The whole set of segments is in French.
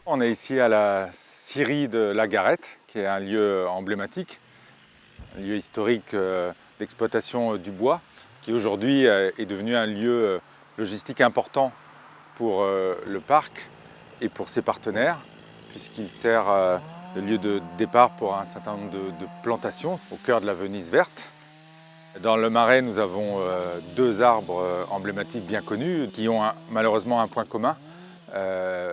On est ici à la scierie de la Garette, qui est un lieu emblématique, un lieu historique d'exploitation du bois, qui aujourd'hui est devenu un lieu logistique important pour le parc et pour ses partenaires, puisqu'il sert de lieu de départ pour un certain nombre de plantations au cœur de la Venise verte. Dans le Marais, nous avons deux arbres emblématiques bien connus qui ont malheureusement un point commun,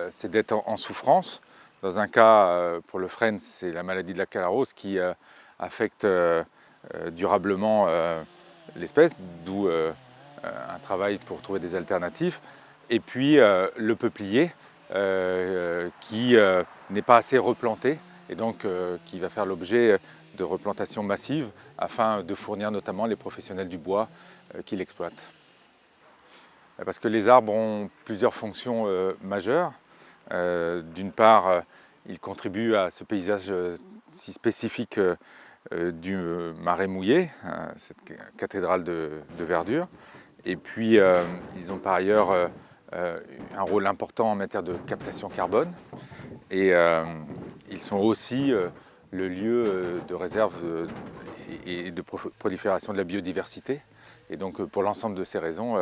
c'est d'être en souffrance. Dans un cas, pour le frêne, c'est la maladie de la calarose qui affecte durablement l'espèce, d'où un travail pour trouver des alternatives. Et puis le peuplier qui n'est pas assez replanté et donc qui va faire l'objet de replantations massives afin de fournir notamment les professionnels du bois qui l'exploitent. Parce que les arbres ont plusieurs fonctions majeures. D'une part, ils contribuent à ce paysage si spécifique du Marais mouillé, cette cathédrale de verdure. Et puis, ils ont par ailleurs un rôle important en matière de captation carbone. Et ils sont aussi le lieu de réserve et de prolifération de la biodiversité. Et donc, pour l'ensemble de ces raisons,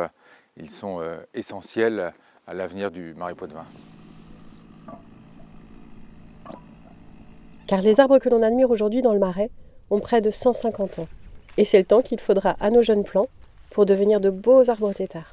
ils sont essentiels à l'avenir du Marais Poitevin. Car les arbres que l'on admire aujourd'hui dans le Marais ont près de 150 ans. Et c'est le temps qu'il faudra à nos jeunes plants pour devenir de beaux arbres têtards.